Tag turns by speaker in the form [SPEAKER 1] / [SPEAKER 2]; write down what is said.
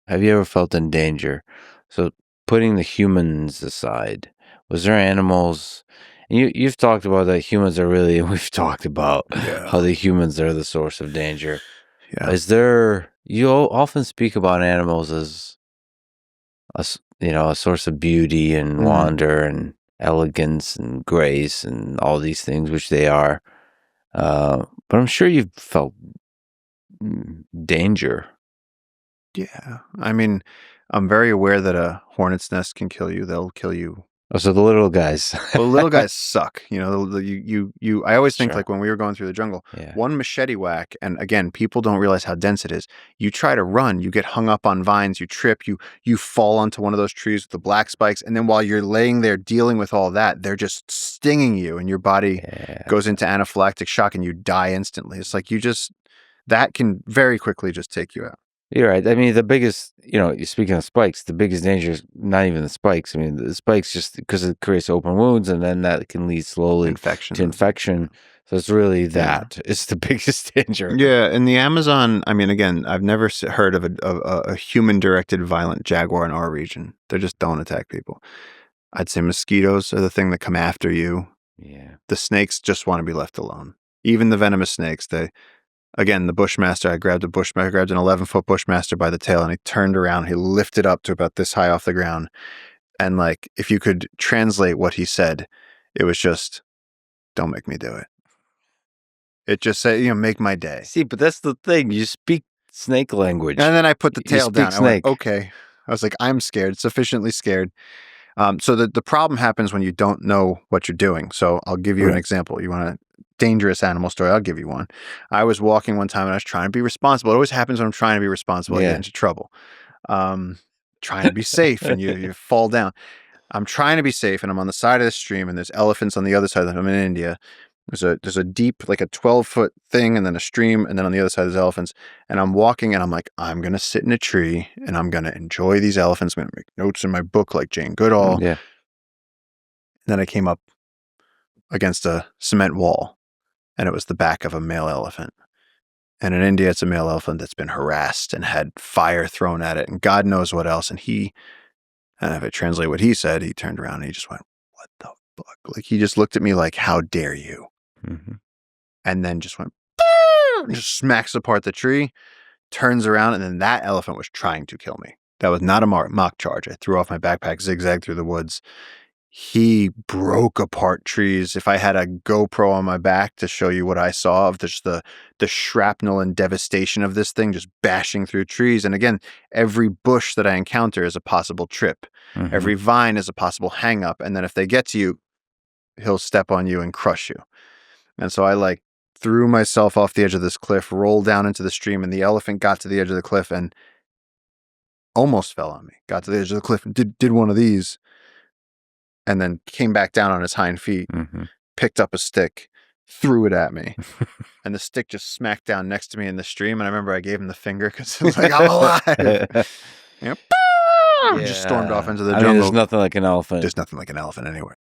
[SPEAKER 1] have you ever felt in danger? So putting the humans aside, was there animals? And you've talked about that humans are really, we've talked about how the humans are the source of danger.
[SPEAKER 2] Yeah.
[SPEAKER 1] Is there, you often speak about animals as a source of beauty and wonder and elegance and grace and all these things, which they are. But I'm sure you've felt danger.
[SPEAKER 2] Yeah. I mean, I'm very aware that a hornet's nest can kill you. They'll kill you.
[SPEAKER 1] Oh, so the little guys.
[SPEAKER 2] Well, little guys suck. You know, I always think,
[SPEAKER 1] Sure.
[SPEAKER 2] like, when we were going through the jungle,
[SPEAKER 1] Yeah.
[SPEAKER 2] one machete whack, and again, people don't realize how dense it is. You try to run, you get hung up on vines, you trip, you fall onto one of those trees with the black spikes, and then while you're laying there dealing with all that, they're just stinging you, and your body goes into anaphylactic shock, and you die instantly. It's like that can very quickly just take you out.
[SPEAKER 1] You're right. I mean, the biggest, speaking of spikes, the biggest danger is not even the spikes. I mean, the spikes just because it creates open wounds, and then that can lead slowly to infection. So it's really that. Yeah. It's the biggest danger.
[SPEAKER 2] Yeah, in the Amazon, I mean, again, I've never heard of a human-directed violent jaguar in our region. They just don't attack people. I'd say mosquitoes are the thing that come after you.
[SPEAKER 1] Yeah.
[SPEAKER 2] The snakes just want to be left alone. Even the venomous snakes, Again, the Bushmaster, I grabbed an 11-foot Bushmaster by the tail, and he turned around. He lifted up to about this high off the ground. And, like, if you could translate what he said, it was just, don't make me do it. It just said, make my day.
[SPEAKER 1] See, but that's the thing. You speak snake language.
[SPEAKER 2] And then I put the tail down.
[SPEAKER 1] Snake.
[SPEAKER 2] I went, okay. I was like, I'm scared, sufficiently scared. So the problem happens when you don't know what you're doing. So I'll give you an example. You want a dangerous animal story? I'll give you one. I was walking one time and I was trying to be responsible. It always happens when I'm trying to be responsible. I get into trouble. Trying to be safe and you fall down. I'm trying to be safe and I'm on the side of the stream and there's elephants on the other side. I'm in India. There's a deep, like a 12-foot thing and then a stream. And then on the other side there's elephants. And I'm walking and I'm like, I'm going to sit in a tree and I'm going to enjoy these elephants. I'm going to make notes in my book like Jane Goodall.
[SPEAKER 1] Yeah.
[SPEAKER 2] And then I came up against a cement wall and it was the back of a male elephant. And in India, it's a male elephant that's been harassed and had fire thrown at it and God knows what else. And if I translate what he said, he turned around and he just went, what the fuck? Like he just looked at me like, how dare you?
[SPEAKER 1] Mm-hmm.
[SPEAKER 2] And then just went, and just smacks apart the tree, turns around, and then that elephant was trying to kill me. That was not a mock charge. I threw off my backpack, zigzagged through the woods. He broke apart trees. If I had a GoPro on my back to show you what I saw of just the shrapnel and devastation of this thing just bashing through trees. And again, every bush that I encounter is a possible trip. Mm-hmm. Every vine is a possible hang up. And then if they get to you, he'll step on you and crush you. And so I threw myself off the edge of this cliff, rolled down into the stream, and the elephant got to the edge of the cliff and almost fell on me. Got to the edge of the cliff and did one of these. And then came back down on his hind feet, picked up a stick, threw it at me. And the stick just smacked down next to me in the stream. And I remember I gave him the finger because it was like, I'm alive. Just stormed off into the jungle.
[SPEAKER 1] There's nothing like an elephant.
[SPEAKER 2] There's nothing like an elephant anywhere.